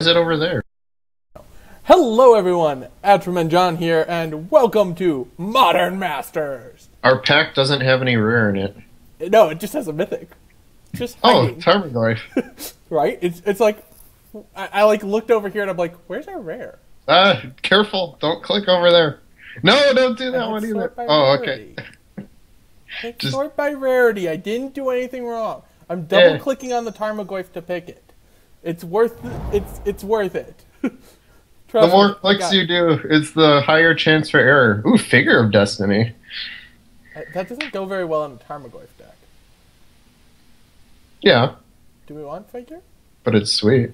Is it over there? Hello everyone, Atrum John here, and welcome to Modern Masters! Our pack doesn't have any rare in it. No, it just has a mythic. Just Oh, hiding. Tarmogoyf. Right? It's like, I like looked over here and I'm like, where's our rare? Careful. Don't click over there. No, don't do that one either. Oh, okay. Sort by rarity. I didn't do anything wrong. I'm double clicking on the Tarmogoyf to pick it. It's worth it. The more clicks you do, it's the higher chance for error. Ooh, Figure of Destiny. That doesn't go very well in the Tarmogoyf deck. Yeah. Do we want Figure? But it's sweet.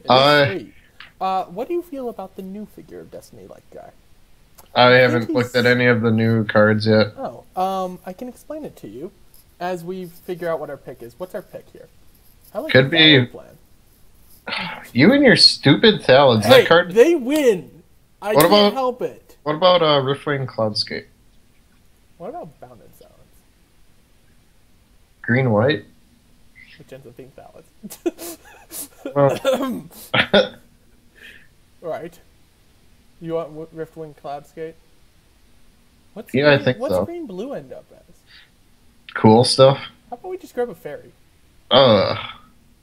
It is sweet. What do you feel about the new Figure of Destiny guy? I haven't looked at any of the new cards yet. Oh, I can explain it to you as we figure out what our pick is. What's our pick here? I like Could be plan. You and your stupid Thalids. Hey, that card. They win. I can't help it. What about Riftwing Cloudscape? What about Bounded Silence? Green white. Which ends up being Well. Right. You want Riftwing Cloudscape? I think so. What's green blue end up as? Cool stuff. How about we just grab a fairy?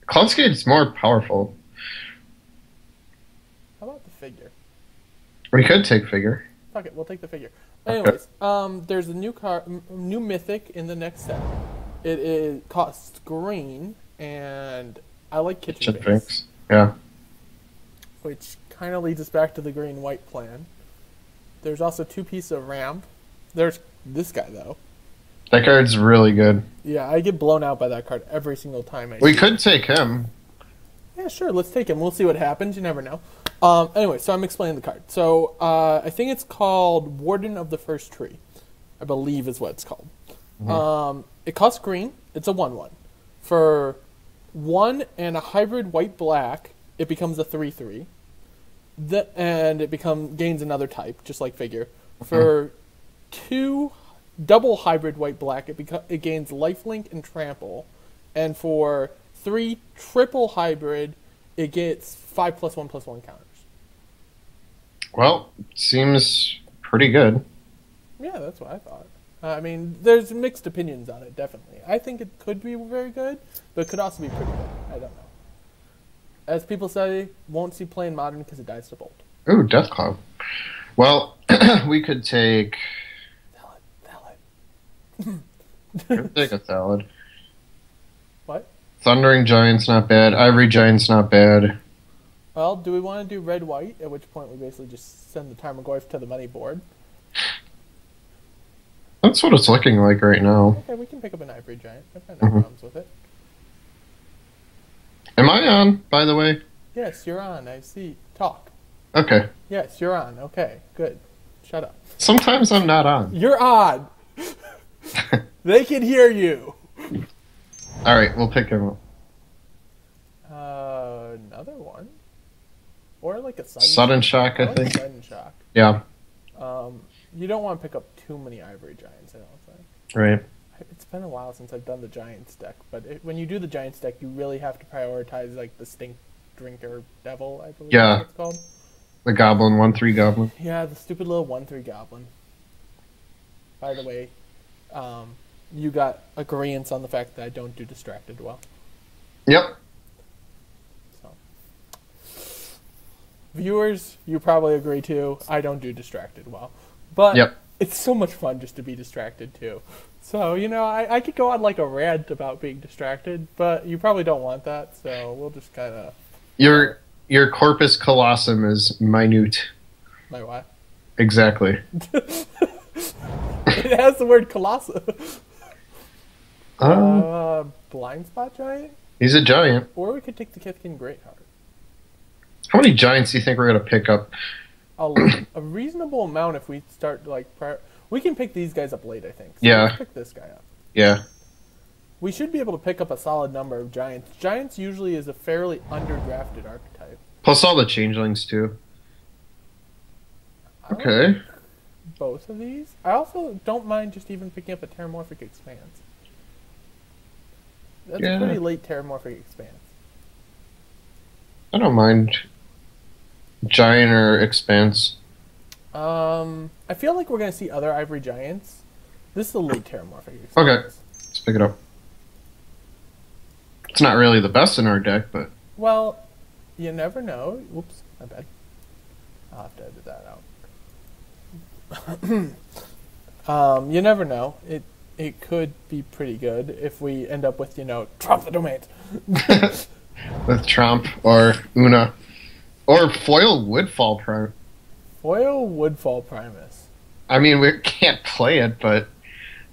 Cloudscape's more powerful. How about the Figure? We could take Figure. Fuck it, we'll take the Figure. Anyways, there's a new mythic in the next set. It costs green, and I like Kitchen Finks. Yeah. Which kind of leads us back to the green-white plan. There's also 2 pieces of ramp. There's this guy, though. That card's really good. Yeah, I get blown out by that card every single time I We could take him. Yeah, sure, let's take him. We'll see what happens. You never know. Anyway, so I'm explaining the card. So, I think it's called Warden of the First Tree. I believe is what it's called. Mm-hmm. It costs green. It's a 1/1. For 1 and a hybrid white-black, it becomes a 3/3. And it gains another type, just like Figure. For 2 double hybrid white-black, it gains lifelink and trample. And for 3 triple hybrid, it gets 5+1/+1 counters. Well, seems pretty good. Yeah, that's what I thought. I mean, there's mixed opinions on it, definitely. I think it could be very good, but it could also be pretty good. I don't know. As people say, won't see play in Modern because it dies to Bolt. Ooh, Death Cloud. Well, we could take... Thallid. Could take a Thallid. What? Thundering Giant's not bad. Ivory Giant's not bad. Well, do we want to do red-white, at which point we basically just send the Tarmogoyf to the money board? That's what it's looking like right now. Okay, we can pick up an Ivory Giant. I've got no problems with it. Am I on, by the way? Yes, you're on. I see. Talk. Okay. Yes, you're on. Okay, good. Shut up. Sometimes I'm not on. You're on. They can hear you. Alright, we'll pick him up. Another one? Or like a Sudden Shock, I think. Sudden Shock. Yeah. You don't want to pick up too many Ivory Giants, I don't think. Right. It's been a while since I've done the Giants deck, but when you do the Giants deck, you really have to prioritize like the Stink Drinker Devil, I believe that's what it's called. The Goblin, 1/3 Goblin. Yeah, the stupid little 1/3 Goblin. By the way, you got agreeance on the fact that I don't do Distracted well. Yep. So, viewers, you probably agree too. I don't do Distracted well, but it's so much fun just to be distracted too. So, you know, I could go on like a rant about being distracted, but you probably don't want that, so we'll just kind of... Your corpus colossum is minute. My what? Exactly. It has the word colossum. Blind Spot Giant? He's a giant. Or we could take the Kithkin Greatheart. How many giants do you think we're going to pick up? A reasonable amount if we start, like... We can pick these guys up late, I think. So let's pick this guy up. Yeah. We should be able to pick up a solid number of Giants. Giants usually is a fairly underdrafted archetype. Plus all the changelings, too. Okay. Both of these. I also don't mind just even picking up a Terramorphic Expanse. That's a pretty late Terramorphic Expanse. I don't mind Giant or Expanse? I feel like we're gonna see other Ivory Giants. This is the late Terramorphic Expanse. Okay, let's pick it up. It's not really the best in our deck, but... Well, you never know. Whoops, my bad. I'll have to edit that out. You never know. It could be pretty good if we end up with, Trump the Domain. With Trump or Una. Or Foil Woodfall Primus. Foil Woodfall Primus. I mean, we can't play it, but...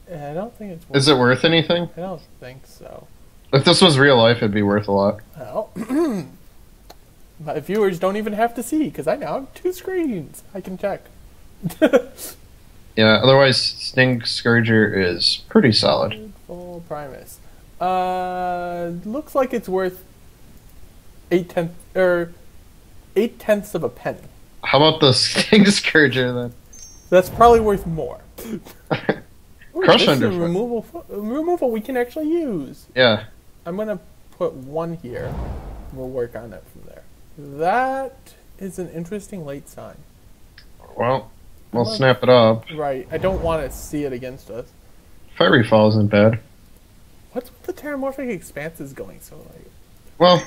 Yeah, I don't think it's worth Is it worth anything? I don't think so. If this was real life, it'd be worth a lot. Well, my viewers don't even have to see, because I now have 2 screens. I can check. Yeah, otherwise, Sting Scourger is pretty solid. Full Primus. Looks like it's worth 8/10 of a penny. How about the Sting Scourger, then? That's probably worth more. Ooh, Crush this is a Underfoot. removal we can actually use. Yeah. I'm going to put 1 here. We'll work on it from there. That is an interesting late sign. Well, we'll snap it up. Right. I don't want to see it against us. Fiery Fall isn't bad. What's with the Terramorphic Expanses going so late? Well,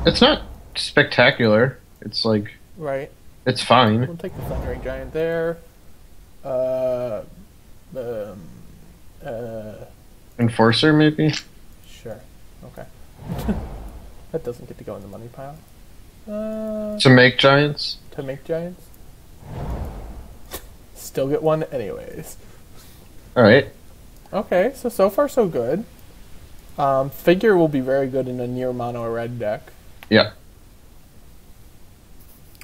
it's not spectacular. It's like... Right. It's fine. We'll take the Thundering Giant there. Enforcer, maybe? Sure. Okay. That doesn't get to go in the money pile. To make giants? To make giants? Still get 1 anyways. Alright. Okay, so far so good. Figure will be very good in a near mono red deck. Yeah.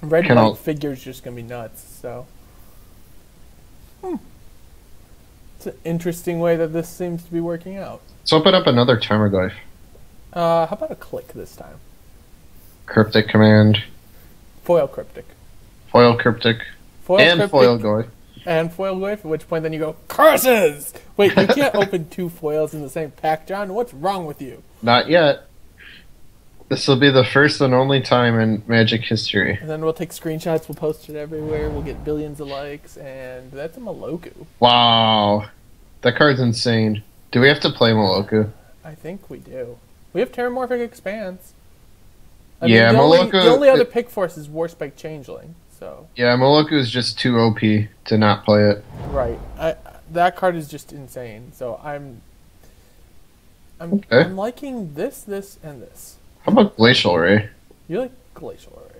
Red Can white I'll- figure's just gonna be nuts, so. It's an interesting way that this seems to be working out. Let's open up another Tarmogoyf. How about a click this time? Cryptic Command. Foil Cryptic. Foil Cryptic. Foil And Cryptic Foil Goy. and Foil Goyf, at which point then you go, curses! Wait, you can't open 2 foils in the same pack, John? What's wrong with you? Not yet. This will be the first and only time in Magic history. And then we'll take screenshots, we'll post it everywhere, we'll get billions of likes, and that's a Maloku. Wow. That card's insane. Do we have to play Moloku? I think we do. We have Terramorphic Expanse. Yeah, Moloku... The only other pick for us is Warspike Changeling, so... Yeah, Moloku is just too OP to not play it. Right. That card is just insane, so I'm Okay. I'm liking this, and this. How about Glacial Ray? You like Glacial Ray.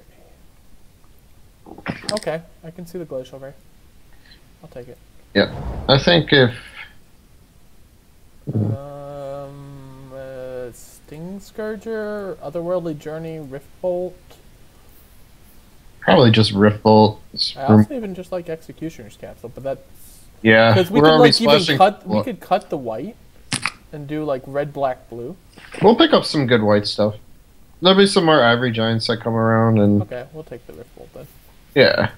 Okay, I can see the Glacial Ray. I'll take it. Yeah. I think if... Sting Scourger, Otherworldly Journey, Riftbolt. Probably just Riftbolt. I also even just like Executioner's Capsule, but that's... Yeah, because we we're could already like even splashing... we could cut the white and do like red, black, blue. We'll pick up some good white stuff. There'll be some more Ivory Giants that come around, and... Okay, we'll take the Riftbolt then. Yeah.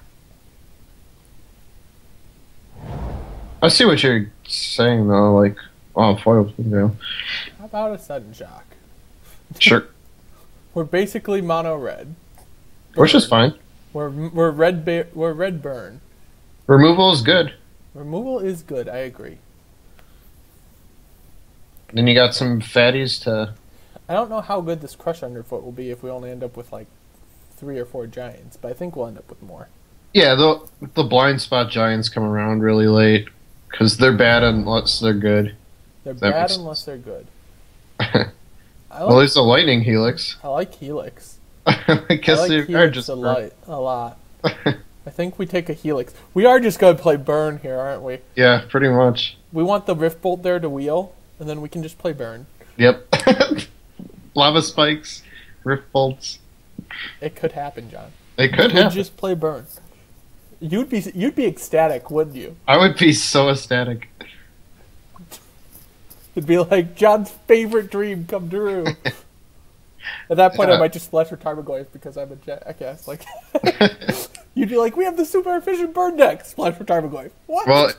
I see what you're saying, though, like... Oh, foil, How about a Sudden Shock? Sure. We're basically mono red. Which is fine. We're red burn. Removal is good. Removal is good, I agree. Then you got some fatties to... I don't know how good this Crush Underfoot will be if we only end up with like 3 or 4 giants, but I think we'll end up with more. Yeah, the blind spot giants come around really late, because they're bad unless they're good. They're bad unless they're good. Well, there's the Lightning Helix. I like Helix. I guess I like they are Helix just... a lot. I think we take a Helix. We are just going to play Burn here, aren't we? Yeah, pretty much. We want the Riftbolt there to wheel, and then we can just play Burn. Yep. Lava Spikes, Rift Bolts. It could happen, John. It could We happen. just play Burn. You'd be ecstatic, wouldn't you? I would be so ecstatic. It'd be like John's favorite dream come true. At that point, I might just splash for Tarmogoyf because I'm a jackass. Like, you'd be like, "We have the super efficient burn deck." Splash for Tarmogoyf. What? Well,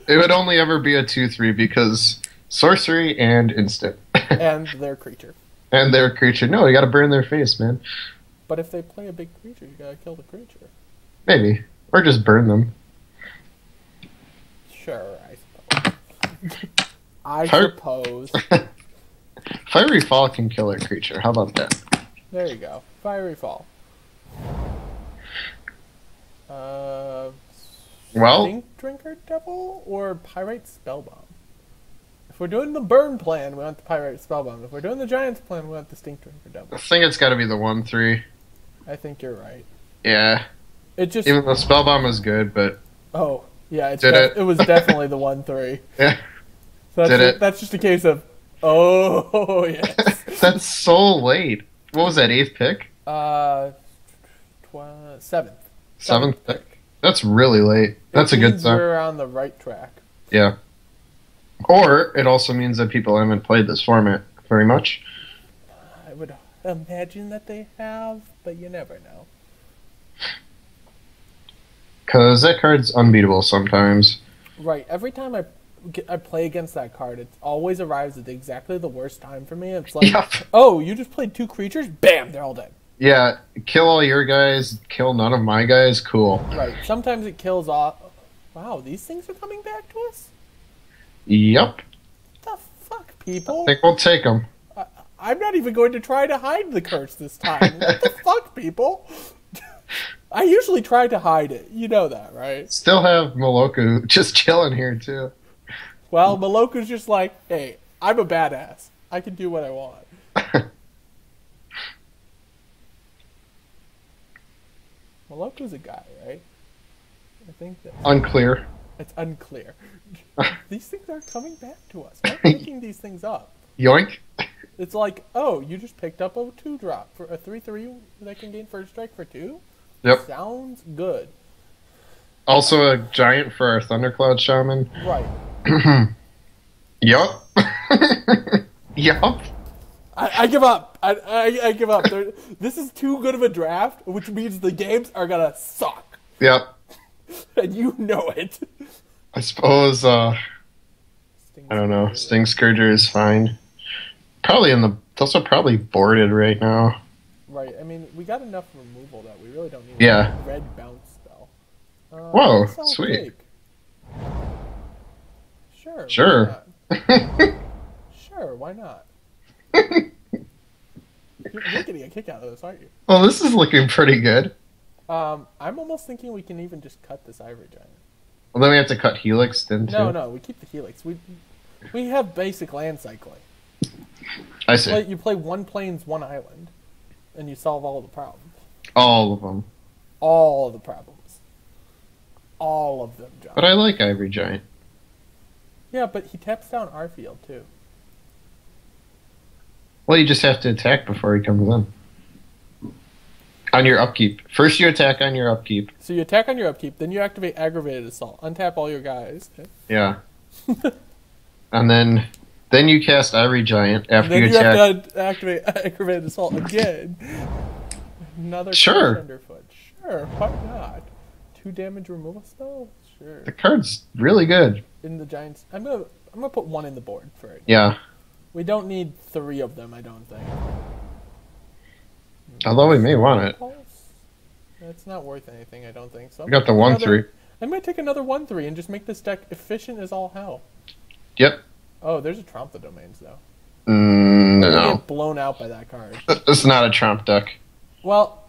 it would only ever be a 2/3 because sorcery and instant. And their creature. And their creature. No, you got to burn their face, man. But if they play a big creature, you gotta kill the creature. Maybe. Or just burn them. Sure, I suppose. Fiery Fall can kill a creature. How about that? There you go. Fiery Fall. Stink Drinker Devil or Pyrite Spellbomb? If we're doing the burn plan, we want the Pyrite Spellbomb. If we're doing the Giants plan, we want the Stink Drinker Devil. I think it's got to be the 1/3. I think you're right. Yeah. It even though Spellbomb is good, but oh yeah, it was definitely the 1/3. Yeah. So that's just a case of yes. That's so late. What was that, 8th pick? 7th. 7th pick. That's really late. That's a good sign. We're on the right track. Yeah. Or it also means that people haven't played this format very much. I would imagine that they have, but you never know. Because that card's unbeatable sometimes. Right. Every time I play against that card, it always arrives at exactly the worst time for me. It's like, oh, you just played 2 creatures? Bam, they're all dead. Yeah, kill all your guys, kill none of my guys, cool. Right. Sometimes it kills off... Wow, these things are coming back to us? Yep. What the fuck, people? I think we'll take them. I'm not even going to try to hide the curse this time. What the fuck, people? I usually try to hide it. You know that, right? Still have Moloku just chilling here, too. Well, Moloku's just like, hey, I'm a badass. I can do what I want. Moloku's a guy, right? I think that... Unclear. It's unclear. These things are coming back to us. I'm picking these things up. Yoink. It's like, oh, you just picked up a 2-drop for a 3/3 that can gain first strike for 2? Yep. Sounds good. Also a giant for our Thundercloud Shaman. Right. Yup. Yup. I give up. I give up. This is too good of a draft, which means the games are gonna suck. Yep. And you know it. I suppose, I don't know. Sting Scourger is fine. Probably those are probably boarded right now. Right. I mean, we got enough removal that we really don't need a red bounce spell. Whoa, sweet. Sure. Sure. Sure, why not? You're getting a kick out of this, aren't you? Well, this is looking pretty good. I'm almost thinking we can even just cut this Ivory Giant. Well, then we have to cut Helix then, too. No, we keep the Helix. We have basic land cycling. I see. You play 1 plains, 1 island, and you solve all of the problems. All of them. All of the problems. All of them, John. But I like Ivory Giant. Yeah, but he taps down our field, too. Well, you just have to attack before he comes in. On your upkeep. First you attack on your upkeep. So you attack on your upkeep, then you activate Aggravated Assault. Untap all your guys. Yeah. And then you cast Ivory Giant after you attack. Then you have to activate Aggravated Assault again. Another Underfoot. Sure, why not? 2 damage removal spell? Sure. The card's really good. In the Giants... I'm gonna put 1 in the board for it. Yeah. We don't need 3 of them, I don't think. Although we may want it. It's not worth anything, I don't think. So We got the 1/3. I'm going to take another 1/3 and just make this deck efficient as all hell. Yep. Oh, there's a Trump the Domains, though. No. Get blown out by that card. This is not a Trump deck. Well,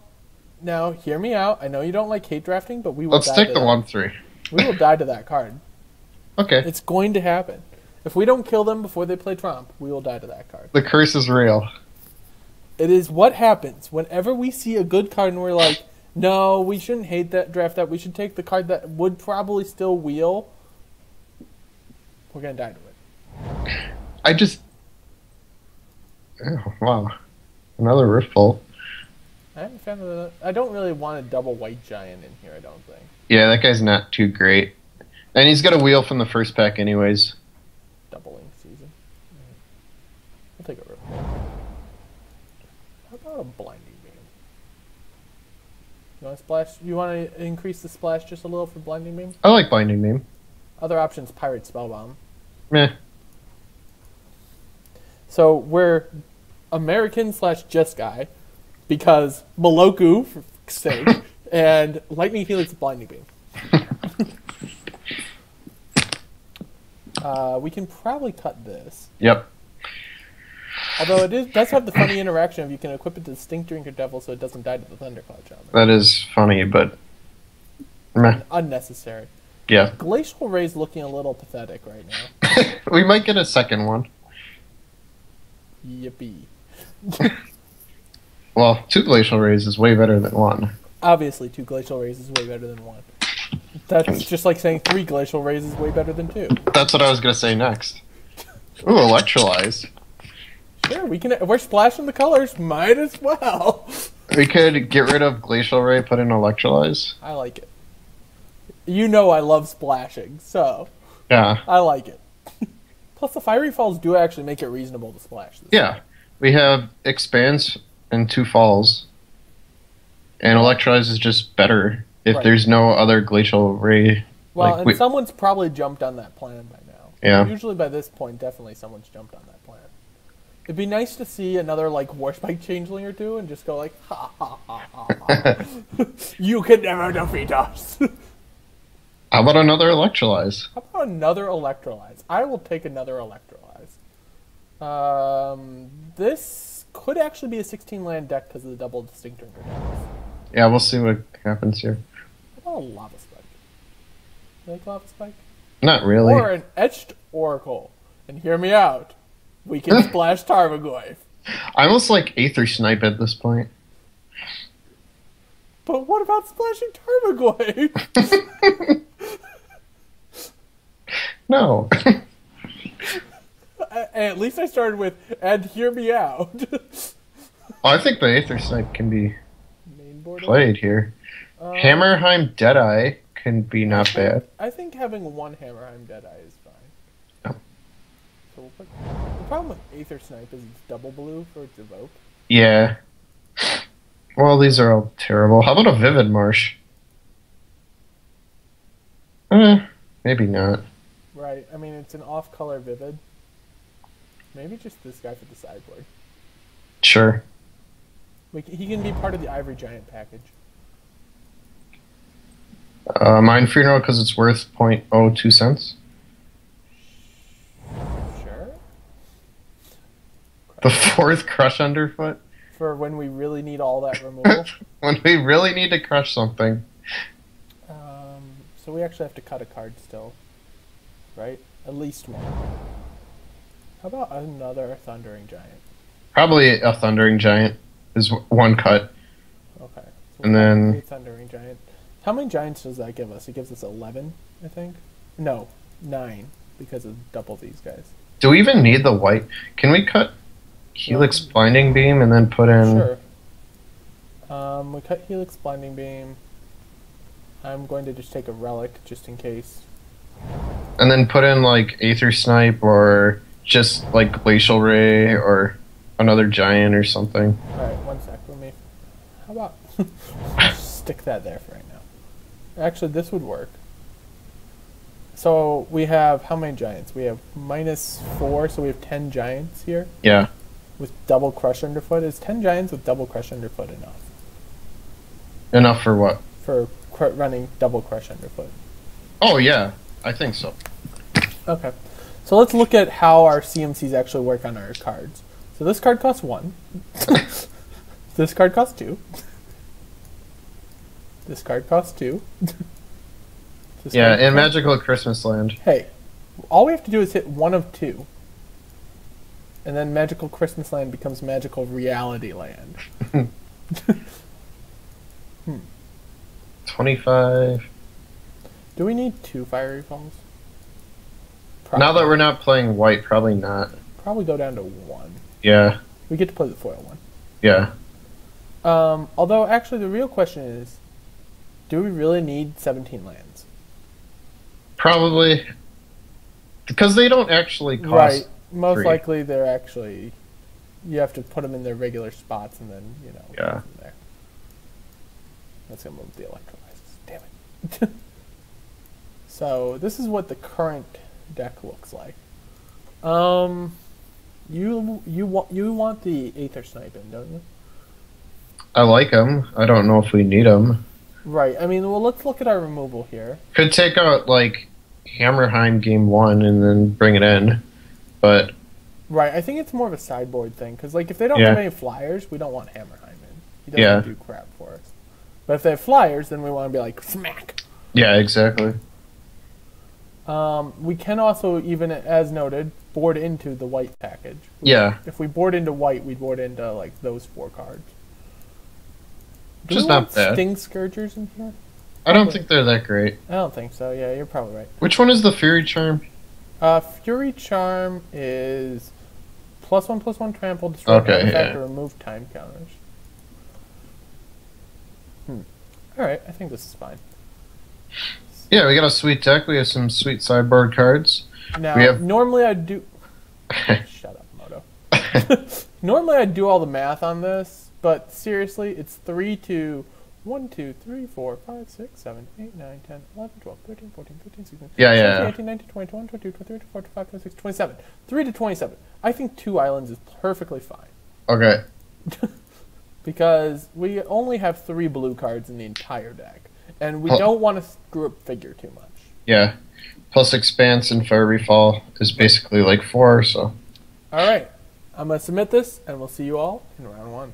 now, hear me out. I know you don't like hate drafting, but we will Let's take the 1/3. We will die to that card. Okay. It's going to happen. If we don't kill them before they play Trump, we will die to that card. The curse is real. It is what happens whenever we see a good card and we're like, no, we shouldn't hate that draft that. We should take the card that would probably still wheel. We're going to die to it. Oh, wow. Another Riftbolt. I don't really want a double white giant in here, I don't think. Yeah, that guy's not too great. And he's got a wheel from the first pack anyways. Doubling season. I'll take a Riftbolt. How about a Blinding Beam? You want to splash? You want to increase the splash just a little for Blinding Beam? I like Blinding Beam. Other options: Pirate Spellbomb. Meh. So we're American / just guy because Moloku, for fuck's sake, and Lightning Helix Blinding Beam. We can probably cut this. Yep. Although does have the funny interaction of you can equip it to the Stink Drinker Devil so it doesn't die to the Thundercloud Shaman. That is funny, but meh. Unnecessary. Yeah. Glacial Ray's looking a little pathetic right now. We might get a second one. Yippee. Well, 2 Glacial Rays is way better than 1. Obviously, 2 Glacial Rays is way better than 1. That's just like saying 3 Glacial Rays is way better than 2. That's what I was going to say next. Ooh, Electrolyze. Sure, we're splashing the colors. Might as well. We could get rid of Glacial Ray, put in Electrolyze. I like it. You know I love splashing, so Yeah. I like it. Plus, the Fiery Falls do actually make it reasonable to splash this. Yeah. We have Expanse and 2 Falls. And Electrolyze is just better if Right. there's no other Glacial Ray. Well, like, and someone's probably jumped on that plan by now. Yeah. Usually by this point, definitely someone's jumped on that plan. It'd be nice to see another, like, Warspike Changeling or two and just go like, ha ha ha ha ha. You can never defeat us. How about another Electrolyze? How about another Electrolyze? I will take another Electrolyze. This could actually be a 16-land deck because of the double Distinct Drinker decks. Yeah, we'll see what happens here. How about a Lava Spike? You like Lava Spike? Not really. Or an Etched Oracle. And hear me out. We can splash Tarmogoyf. I almost like Aether Snipe at this point. But what about splashing Tarmogoyf? No. At least I started with, and hear me out. I think the Aether Snipe can be Mainboard played here. Hammerheim Deadeye can be not bad. I think having one Hammerheim Deadeye is fine. Oh. So the problem with Aether Snipe is it's double blue for its evoke. Yeah. Well, these are all terrible. How about a Vivid Marsh? Maybe not. Right, I mean, it's an off-color Vivid. Maybe just this guy for the sideboard. Sure. He can be part of the Ivory Giant package. Mind Funeral because it's worth 0.02 cents. Sure. The 4th Crush Underfoot. For when we really need all that removal. When we really need to crush something. So we actually have to cut a card still. Right? At least one. How about another Thundering Giant? Probably a Thundering Giant is one cut. Okay. So And then... Thundering Giant. How many Giants does that give us? It gives us 11, I think? No, 9, because of double these guys. Do we even need the white? Can we cut Helix Blinding Beam and then put in... Sure. We cut Helix Blinding Beam. I'm going to just take a Relic, just in case. And then put in, like, Aether Snipe or just, like, Glacial Ray or another Giant or something. Alright, one sec. Let me... How about... stick that there for right now. Actually, this would work. So, we have... How many Giants? We have -4, so we have 10 Giants here. Yeah. With double Crush Underfoot. Is 10 Giants with double Crush Underfoot enough? Enough for what? For running double Crush Underfoot. Oh, yeah. I think so. Okay. So let's look at how our CMCs actually work on our cards. So this card costs 1. This card costs 2. This card costs 2. Yeah, in Magical Christmas Land. Hey, all we have to do is hit one of 2. And then Magical Christmas Land becomes Magical Reality Land. 25. Do we need 2 Fiery Falls? Now that we're not playing white, probably not. Probably go down to 1. Yeah. We get to play the foil one. Yeah. Although, actually, the real question is, do we really need 17 lands? Probably. Because they don't actually cost Right. Most 3. likely, they're actually... You have to put them in their regular spots and then, you know, Yeah. go from there. That's going to move the electrolyzers. Damn it. So, this is what the current deck looks like. You want the Aether Snipe in, don't you? I like them. I don't know if we need them. Right. I mean, well, let's look at our removal here. Could take out like Hammerheim game 1 and then bring it in, but Right. I think it's more of a sideboard thing because, like, if they don't yeah, have any flyers, we don't want Hammerheim in. He doesn't yeah, do crap for us. But if they have flyers, then we want to be like smack. yeah, exactly. We can also, even as noted, board into the white package. Yeah, If we board into white, we'd board into like those 4 cards. Do just we want not bad. Sting Scourgers in here? I don't think they're that great. I don't think so. Yeah, you're probably right. Which one is the Fury Charm? Fury Charm is +1/+1 trample, destroy Okay, artifact, yeah. or remove time counters. Alright, I think this is fine. Yeah, we got a sweet deck. We have some sweet sideboard cards. Now, We have- normally I'd do... Shut up, Moto. Normally I'd do all the math on this, but seriously, it's 3 to 1, 2, 3, 4, 5, 6, 7, 8, 9, 10, 11, 12, 13, 14, 15, 16, Yeah, 17, yeah. 18, 19, 20, 21, 22, 23, 24, 25, 26, 27. 3 to 27. I think 2 islands is perfectly fine. Okay. Because we only have 3 blue cards in the entire deck. And we Huh. don't want to screw up figure too much. Yeah. Plus Expanse and Fiery Fall is basically like 4, so. Alright. I'm going to submit this, and we'll see you all in round 1.